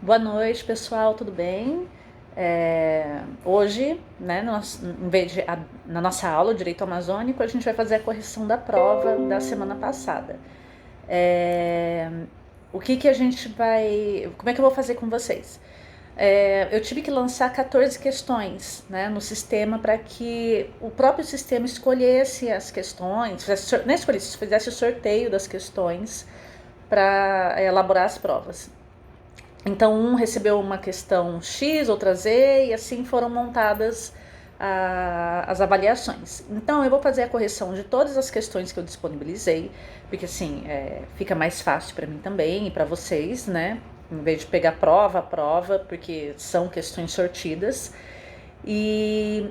Boa noite, pessoal, tudo bem? Hoje, né, em vez de na nossa aula Direito Amazônico, a gente vai fazer a correção da prova da semana passada. O que a gente vai... Como é que eu vou fazer com vocês? Eu tive que lançar 14 questões, né, no sistema para que o próprio sistema escolhesse as questões, não escolhesse, fizesse o sorteio das questões para elaborar as provas. Então, um recebeu uma questão X, outra Z, e assim foram montadas as avaliações. Então, eu vou fazer a correção de todas as questões que eu disponibilizei, porque assim, fica mais fácil para mim também e para vocês, né? Em vez de pegar prova a prova, porque são questões sortidas. E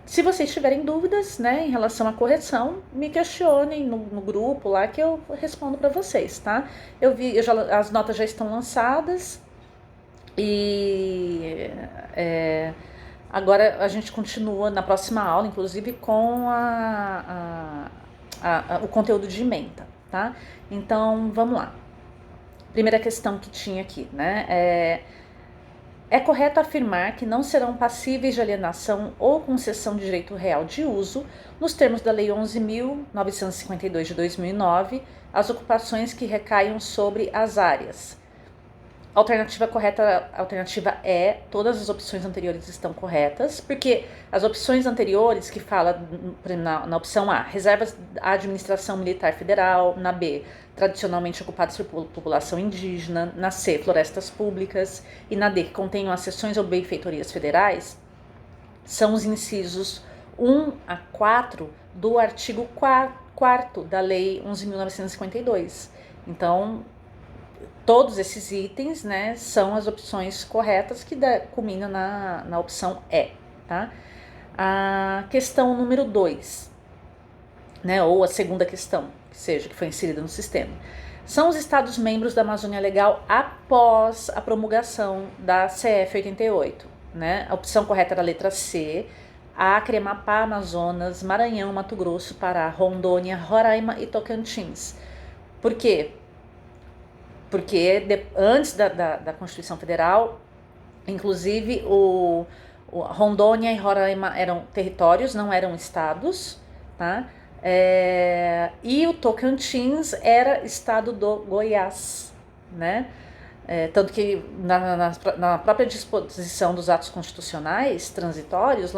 se vocês tiverem dúvidas, né, em relação à correção, me questionem no grupo lá que eu respondo para vocês, tá? As notas já estão lançadas. E agora a gente continua na próxima aula, inclusive, com o conteúdo de ementa, tá? Então, vamos lá. Primeira questão que tinha aqui, né? É correto afirmar que não serão passíveis de alienação ou concessão de direito real de uso, nos termos da Lei 11.952 de 2009, as ocupações que recaiam sobre as áreas. Alternativa correta, alternativa é, todas as opções anteriores estão corretas, porque as opções anteriores que fala na opção A, reservas à administração militar federal, na B, tradicionalmente ocupadas por população indígena, na C, florestas públicas, e na D, que contenham as seções ou benfeitorias federais, são os incisos 1 a 4 do artigo 4º da Lei 11.952. Então, todos esses itens, né, são as opções corretas que culminam na opção E, tá? A questão número 2, né, ou a segunda questão, que foi inserida no sistema. São os estados membros da Amazônia Legal após a promulgação da CF 88, né? A opção correta era a letra C, Acre, Amapá, Amazonas, Maranhão, Mato Grosso, Pará, Rondônia, Roraima e Tocantins. Por quê? Porque antes da Constituição Federal, inclusive o Rondônia e Roraima eram territórios, não eram estados, tá? E o Tocantins era estado do Goiás, né? Tanto que na própria disposição dos atos constitucionais transitórios,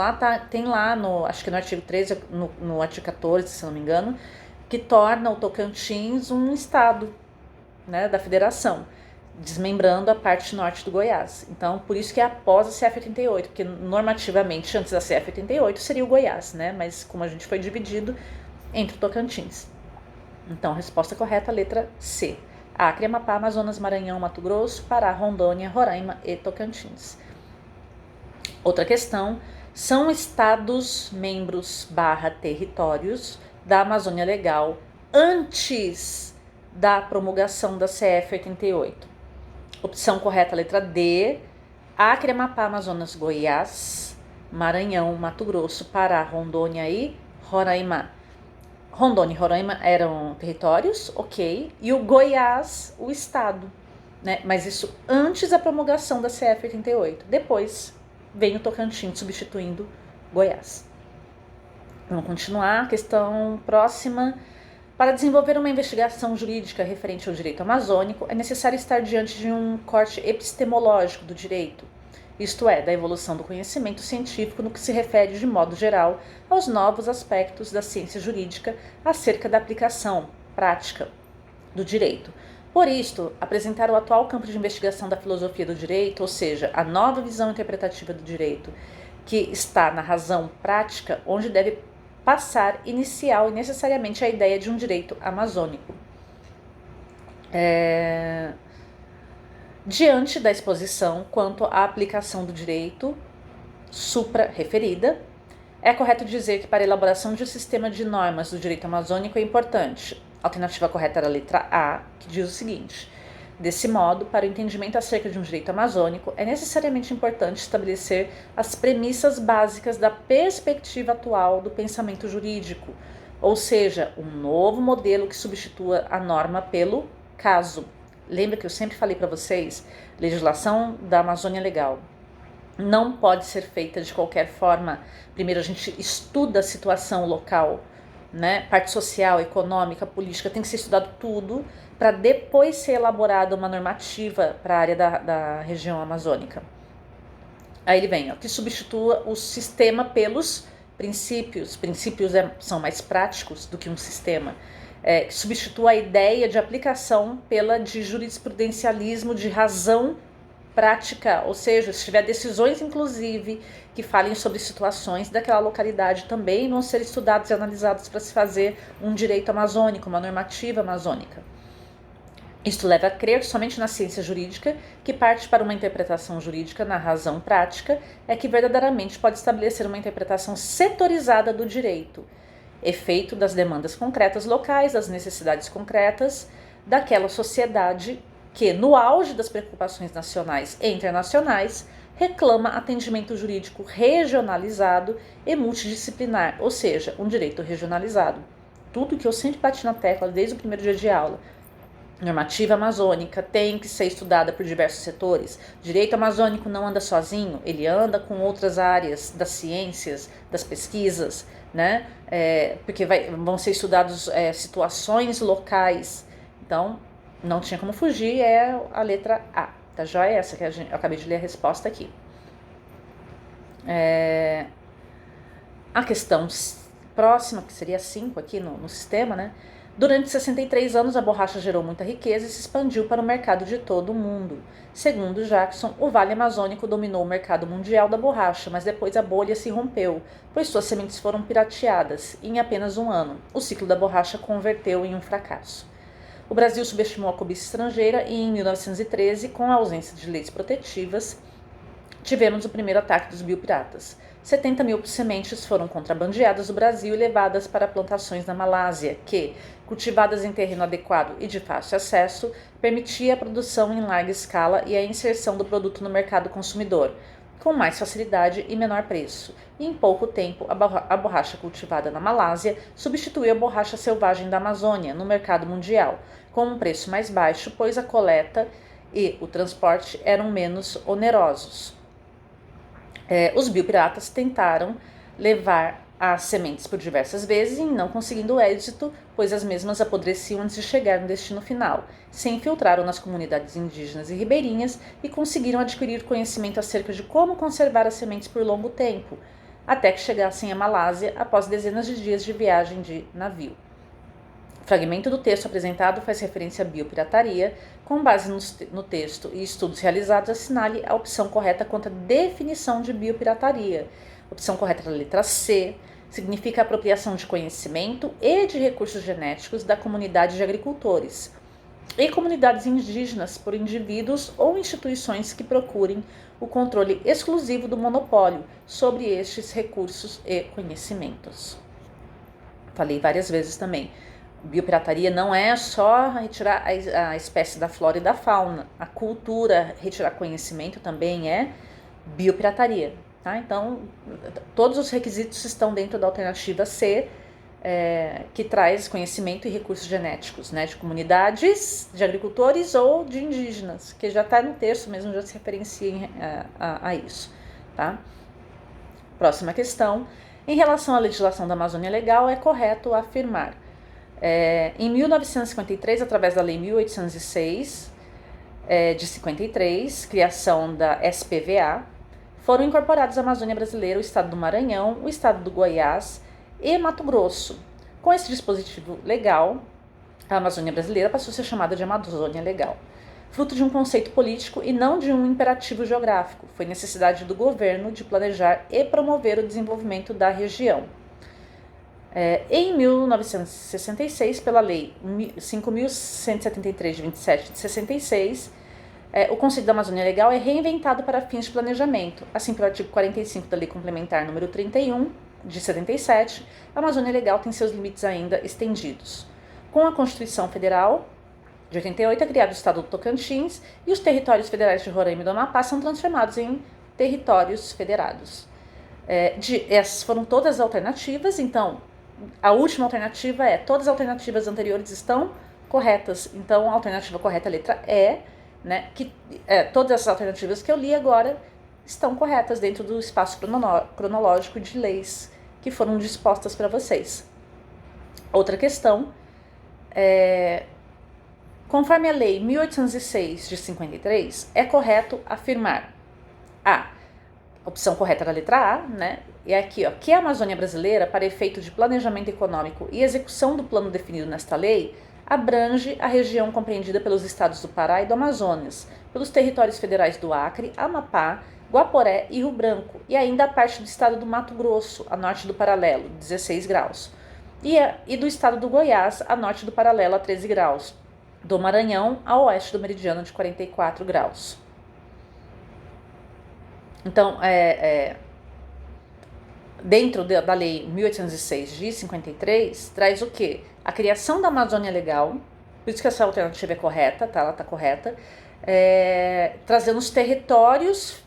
tem lá, acho que no artigo 13, no artigo 14, se não me engano, que torna o Tocantins um estado, né, da federação, desmembrando a parte norte do Goiás. Então, por isso que é após a CF88, porque normativamente, antes da CF88, seria o Goiás, né? Mas como a gente foi dividido entre o Tocantins. Então, a resposta correta, a letra C. Acre, Amapá, Amazonas, Maranhão, Mato Grosso, Pará, Rondônia, Roraima e Tocantins. Outra questão, são estados membros / territórios da Amazônia Legal antes da promulgação da CF 88. Opção correta, letra D, Acre, Amapá, Amazonas, Goiás, Maranhão, Mato Grosso, Pará, Rondônia e Roraima. Rondônia e Roraima eram territórios, ok, e o Goiás, o estado, né? Mas isso antes da promulgação da CF 88. Depois vem o Tocantins substituindo Goiás. Vamos continuar, questão próxima. Para desenvolver uma investigação jurídica referente ao direito amazônico, é necessário estar diante de um corte epistemológico do direito, isto é, da evolução do conhecimento científico no que se refere, de modo geral, aos novos aspectos da ciência jurídica acerca da aplicação prática do direito. Por isto, apresentar o atual campo de investigação da filosofia do direito, ou seja, a nova visão interpretativa do direito, que está na razão prática, onde deve passar inicial e necessariamente a ideia de um direito amazônico. Diante da exposição quanto à aplicação do direito supra-referida, é correto dizer que para a elaboração de um sistema de normas do direito amazônico é importante. A alternativa correta era a letra A, que diz o seguinte: desse modo, para o entendimento acerca de um direito amazônico, é necessariamente importante estabelecer as premissas básicas da perspectiva atual do pensamento jurídico, ou seja, um novo modelo que substitua a norma pelo caso, Lembra que eu sempre falei para vocês, legislação da Amazônia Legal não pode ser feita de qualquer forma. Primeiro a gente estuda a situação local, né? Parte social, econômica, política, tem que ser estudado tudo para depois ser elaborada uma normativa para a área da região amazônica. Aí ele vem, ó, que substitua o sistema pelos princípios. Princípios são mais práticos do que um sistema. Que substitua a ideia de aplicação pela de jurisprudencialismo de razão prática, ou seja, se tiver decisões, inclusive, que falem sobre situações daquela localidade também vão ser estudados e analisados para se fazer um direito amazônico, uma normativa amazônica. Isto leva a crer somente na ciência jurídica, que parte para uma interpretação jurídica na razão prática, é que verdadeiramente pode estabelecer uma interpretação setorizada do direito, efeito das demandas concretas locais, das necessidades concretas daquela sociedade que, no auge das preocupações nacionais e internacionais, reclama atendimento jurídico regionalizado e multidisciplinar, ou seja, um direito regionalizado. Tudo que eu sempre bati na tecla desde o primeiro dia de aula. Normativa amazônica tem que ser estudada por diversos setores. Direito amazônico não anda sozinho, ele anda com outras áreas das ciências, das pesquisas, né? Porque vão ser estudados situações locais. Então, não tinha como fugir, é a letra A. Tá joia? Essa que eu acabei de ler a resposta aqui. A questão próxima, que seria 5 aqui no sistema, né? Durante 63 anos, a borracha gerou muita riqueza e se expandiu para o mercado de todo o mundo. Segundo Jackson, o Vale Amazônico dominou o mercado mundial da borracha, mas depois a bolha se rompeu, pois suas sementes foram pirateadas. E em apenas um ano, o ciclo da borracha converteu em um fracasso. O Brasil subestimou a cobiça estrangeira e em 1913, com a ausência de leis protetivas, tivemos o primeiro ataque dos biopiratas. 70 mil sementes foram contrabandeadas do Brasil e levadas para plantações na Malásia, que, cultivadas em terreno adequado e de fácil acesso, permitia a produção em larga escala e a inserção do produto no mercado consumidor, com mais facilidade e menor preço. E em pouco tempo, a borracha cultivada na Malásia substituiu a borracha selvagem da Amazônia no mercado mundial, com um preço mais baixo, pois a coleta e o transporte eram menos onerosos. Os biopiratas tentaram levar as sementes por diversas vezes e não conseguindo êxito, pois as mesmas apodreciam antes de chegar no destino final. Se infiltraram nas comunidades indígenas e ribeirinhas e conseguiram adquirir conhecimento acerca de como conservar as sementes por longo tempo, até que chegassem à Malásia após dezenas de dias de viagem de navio. O fragmento do texto apresentado faz referência à biopirataria. Com base no texto e estudos realizados, assinale a opção correta quanto à definição de biopirataria. A opção correta é a letra C, significa apropriação de conhecimento e de recursos genéticos da comunidade de agricultores e comunidades indígenas por indivíduos ou instituições que procurem o controle exclusivo do monopólio sobre estes recursos e conhecimentos. Falei várias vezes também. Biopirataria não é só retirar a espécie da flora e da fauna. A cultura, retirar conhecimento também é biopirataria. Tá? Então, todos os requisitos estão dentro da alternativa C, que traz conhecimento e recursos genéticos, né, de comunidades, de agricultores ou de indígenas, que já está no texto mesmo, já se referencia a isso. Tá? Próxima questão. Em relação à legislação da Amazônia Legal, é correto afirmar em 1953, através da Lei 1806 de 53, criação da SPVA, foram incorporados à Amazônia Brasileira o Estado do Maranhão, o Estado do Goiás e Mato Grosso. Com esse dispositivo legal, a Amazônia Brasileira passou a ser chamada de Amazônia Legal, fruto de um conceito político e não de um imperativo geográfico. Foi necessidade do governo de planejar e promover o desenvolvimento da região. Em 1966, pela Lei 5.173, de 27 de 66, o Conceito da Amazônia Legal é reinventado para fins de planejamento. Assim, pelo artigo 45 da Lei Complementar número 31, de 77, a Amazônia Legal tem seus limites ainda estendidos. Com a Constituição Federal de 88, é criado o Estado do Tocantins e os territórios federais de Roraima e do Amapá são transformados em territórios federados. Essas foram todas as alternativas, então, a última alternativa todas as alternativas anteriores estão corretas. Então, a alternativa correta é a letra E, né? Todas essas alternativas que eu li agora estão corretas dentro do espaço cronológico de leis que foram dispostas para vocês. Outra questão, conforme a Lei 1806 de 53, é correto afirmar a opção correta era a letra A, né? E aqui, ó, que a Amazônia brasileira, para efeito de planejamento econômico e execução do plano definido nesta lei, abrange a região compreendida pelos estados do Pará e do Amazonas, pelos territórios federais do Acre, Amapá, Guaporé e Rio Branco, e ainda a parte do estado do Mato Grosso, a norte do paralelo, 16 graus, e do estado do Goiás, a norte do paralelo, a 13 graus, do Maranhão a oeste do meridiano, de 44 graus. Então, dentro da Lei 1806 de 53, traz o quê? A criação da Amazônia Legal, por isso que essa alternativa é correta, tá? Ela está correta, trazendo os territórios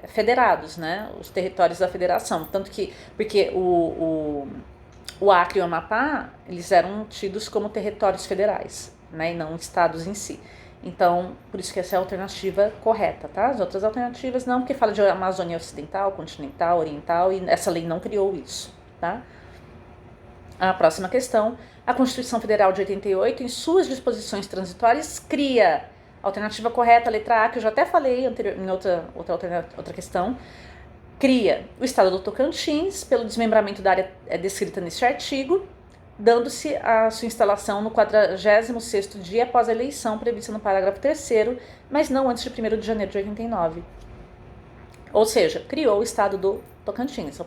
federados, né? Os territórios da federação. Tanto que, porque o Acre e o Amapá, eles eram tidos como territórios federais, né? E não estados em si. Então, por isso que essa é a alternativa correta, tá? As outras alternativas não, porque fala de Amazônia Ocidental, Continental, Oriental, e essa lei não criou isso, tá? A próxima questão, a Constituição Federal de 88, em suas disposições transitórias, cria, alternativa correta, letra A, que eu já até falei em outra questão, cria o estado do Tocantins, pelo desmembramento da área descrita neste artigo, dando-se a sua instalação no 46º dia após a eleição prevista no parágrafo 3º, mas não antes de 1º de janeiro de 89. Ou seja, criou o estado do Tocantins.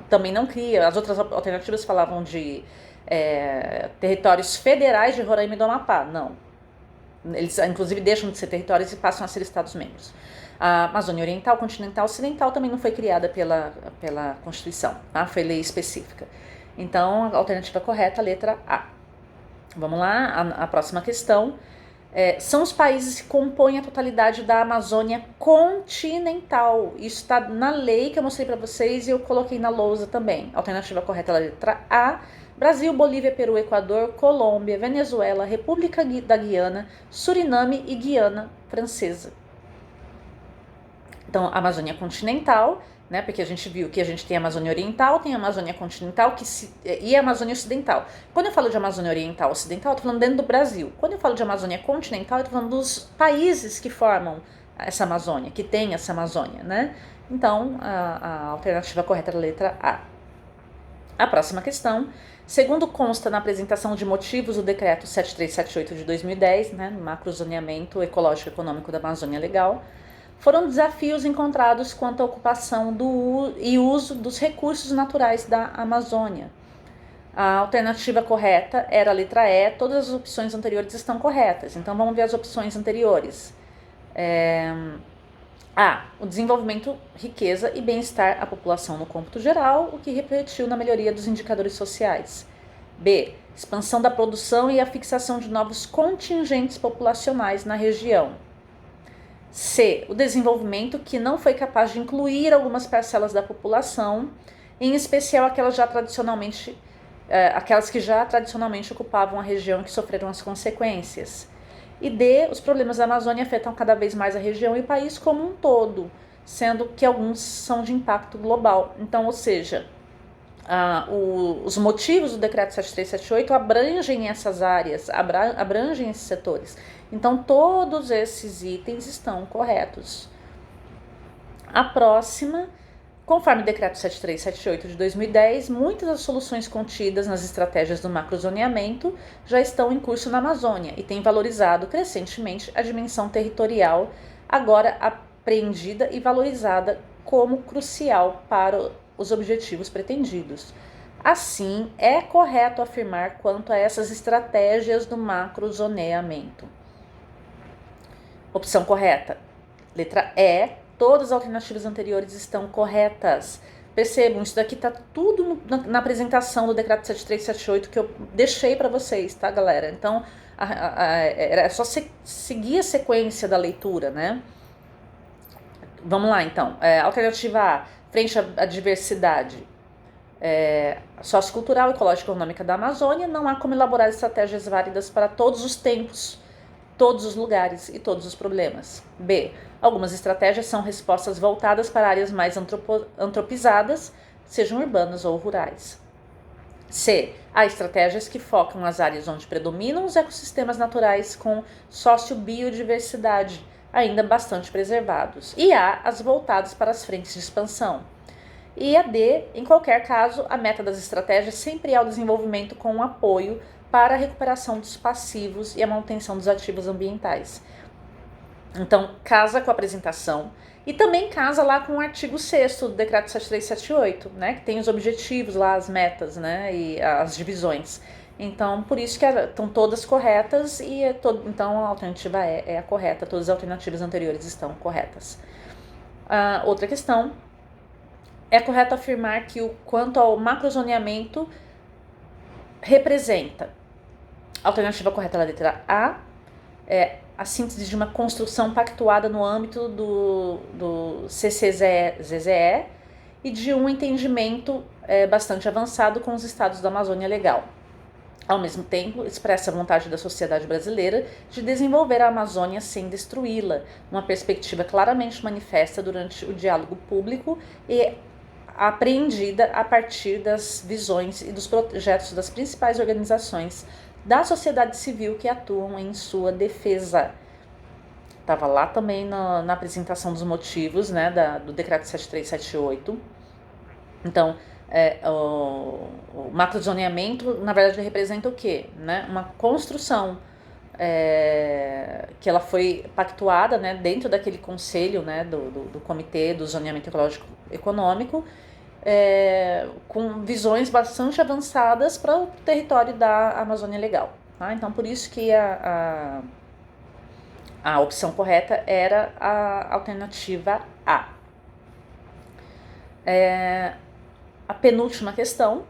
Também não cria, as outras alternativas falavam de territórios federais de Roraima e do Amapá. Não. Eles, inclusive, deixam de ser territórios e passam a ser estados-membros. A Amazônia Oriental, Continental, Ocidental também não foi criada pela Constituição, tá? Foi lei específica. Então, a alternativa correta, a letra A. Vamos lá, a próxima questão. São os países que compõem a totalidade da Amazônia continental. Isso está na lei que eu mostrei para vocês e eu coloquei na lousa também. A alternativa correta, a letra A. Brasil, Bolívia, Peru, Equador, Colômbia, Venezuela, República da Guiana, Suriname e Guiana Francesa. Então, a Amazônia continental, né, porque a gente viu que a gente tem a Amazônia Oriental, tem a Amazônia Continental e a Amazônia Ocidental. Quando eu falo de Amazônia Oriental Ocidental, eu estou falando dentro do Brasil. Quando eu falo de Amazônia Continental, eu estou falando dos países que formam essa Amazônia, que tem essa Amazônia, né? Então, a alternativa correta é a letra A. A próxima questão. Segundo consta na apresentação de motivos do decreto 7378 de 2010, né, no macrozoneamento ecológico e econômico da Amazônia Legal, foram desafios encontrados quanto à ocupação e uso dos recursos naturais da Amazônia. A alternativa correta era a letra E, todas as opções anteriores estão corretas. Então vamos ver as opções anteriores. A. O desenvolvimento, riqueza e bem-estar à população no cômputo geral, o que refletiu na melhoria dos indicadores sociais. B. Expansão da produção e a fixação de novos contingentes populacionais na região. C. O desenvolvimento que não foi capaz de incluir algumas parcelas da população, em especial aquelas que já tradicionalmente ocupavam a região e que sofreram as consequências. E D. Os problemas da Amazônia afetam cada vez mais a região e o país como um todo, sendo que alguns são de impacto global. Então, ou seja, os motivos do decreto 7378 abrangem essas áreas, abrangem esses setores. Então, todos esses itens estão corretos. A próxima, conforme o decreto 7378 de 2010, muitas das soluções contidas nas estratégias do macrozoneamento já estão em curso na Amazônia e têm valorizado crescentemente a dimensão territorial, agora apreendida e valorizada como crucial para os objetivos pretendidos. Assim, é correto afirmar quanto a essas estratégias do macrozoneamento. Opção correta, letra E, todas as alternativas anteriores estão corretas. Percebam, isso daqui está tudo na apresentação do decreto 7378 que eu deixei para vocês, tá, galera? Então, era só seguir a sequência da leitura, né? Vamos lá, então. Alternativa A, frente à diversidade. sociocultural, ecológica e econômica da Amazônia, não há como elaborar estratégias válidas para todos os tempos, todos os lugares e todos os problemas. B. Algumas estratégias são respostas voltadas para áreas mais antropizadas, sejam urbanas ou rurais. C. Há estratégias que focam as áreas onde predominam os ecossistemas naturais com sociobiodiversidade, ainda bastante preservados. E há as voltadas para as frentes de expansão. E a D, em qualquer caso, a meta das estratégias sempre é o desenvolvimento com apoio para a recuperação dos passivos e a manutenção dos ativos ambientais. Então, casa com a apresentação e também casa lá com o artigo 6º do Decreto 7378, né, que tem os objetivos lá, as metas, né, e as divisões. Então, por isso que estão todas corretas e então a alternativa é a correta, todas as alternativas anteriores estão corretas. Outra questão, é correto afirmar que quanto ao macrozoneamento representa. A alternativa correta é a letra A, a síntese de uma construção pactuada no âmbito do CCZE e de um entendimento bastante avançado com os estados da Amazônia Legal. Ao mesmo tempo, expressa a vontade da sociedade brasileira de desenvolver a Amazônia sem destruí-la, uma perspectiva claramente manifesta durante o diálogo público e apreendida a partir das visões e dos projetos das principais organizações da sociedade civil que atuam em sua defesa. Estava lá também na apresentação dos motivos, né, do Decreto 7378. Então, o macrozoneamento, na verdade, representa o quê? Né? Uma construção que ela foi pactuada, né, dentro daquele conselho, né, do Comitê do Zoneamento Ecológico Econômico, com visões bastante avançadas para o território da Amazônia Legal. Tá? Então, por isso que a opção correta era a alternativa A. A penúltima questão,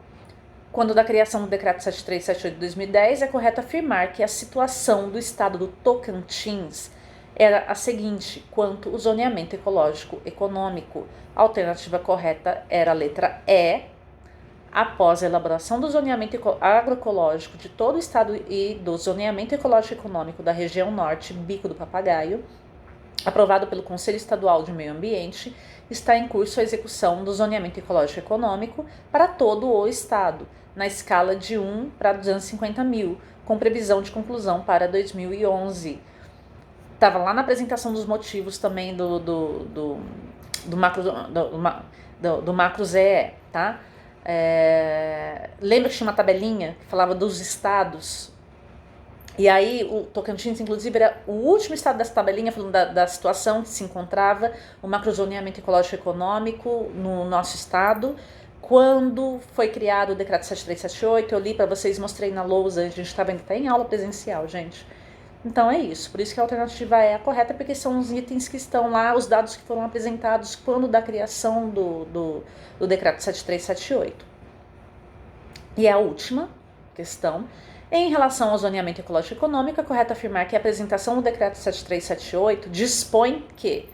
quando da criação do Decreto 7378 de 2010, é correto afirmar que a situação do estado do Tocantins era a seguinte quanto o zoneamento ecológico econômico. A alternativa correta era a letra E. Após a elaboração do zoneamento agroecológico de todo o estado e do zoneamento ecológico econômico da região norte, Bico do Papagaio, aprovado pelo Conselho Estadual de Meio Ambiente, está em curso a execução do zoneamento ecológico econômico para todo o estado, na escala de 1 para 250 mil, com previsão de conclusão para 2011. Estava lá na apresentação dos motivos também do macro ZE, tá? Lembra que tinha uma tabelinha que falava dos estados? E aí o Tocantins, inclusive, era o último estado dessa tabelinha, falando da situação que se encontrava o macrozoneamento ecológico econômico no nosso estado. Quando foi criado o Decreto 7378, eu li para vocês, mostrei na lousa, a gente estava ainda em aula presencial, gente. Então é isso, por isso que a alternativa é a correta, porque são os itens que estão lá, os dados que foram apresentados quando da criação do Decreto 7378. E a última questão, em relação ao zoneamento ecológico econômico, é correto afirmar que a apresentação do Decreto 7378 dispõe que,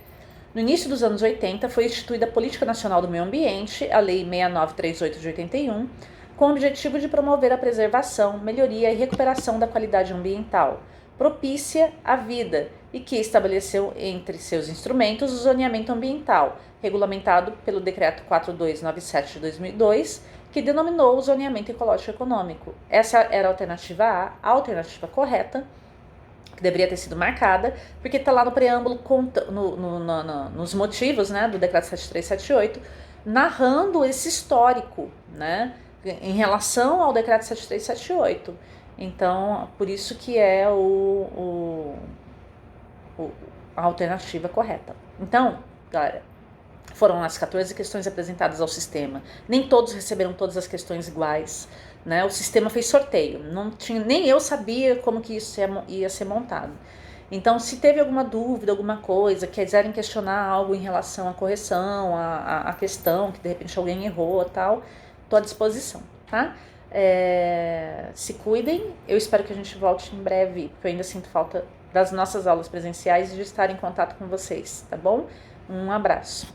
no início dos anos 80, foi instituída a Política Nacional do Meio Ambiente, a Lei 6938 de 81, com o objetivo de promover a preservação, melhoria e recuperação da qualidade ambiental, propícia à vida, e que estabeleceu entre seus instrumentos o zoneamento ambiental, regulamentado pelo Decreto 4297 de 2002, que denominou o zoneamento ecológico econômico. Essa era a alternativa A alternativa correta, que deveria ter sido marcada, porque está lá no preâmbulo, nos motivos, né, do Decreto 7378, narrando esse histórico, né, em relação ao Decreto 7378. Então, por isso que é a alternativa correta. Então, galera, foram as 14 questões apresentadas ao sistema. Nem todos receberam todas as questões iguais, né? O sistema fez sorteio. Não tinha, nem eu sabia como que isso ia ser montado. Então, se teve alguma dúvida, alguma coisa, quiserem questionar algo em relação à correção, à questão, que de repente alguém errou e tal, estou à disposição, tá? Se cuidem, eu espero que a gente volte em breve, porque eu ainda sinto falta das nossas aulas presenciais e de estar em contato com vocês, tá bom? Um abraço.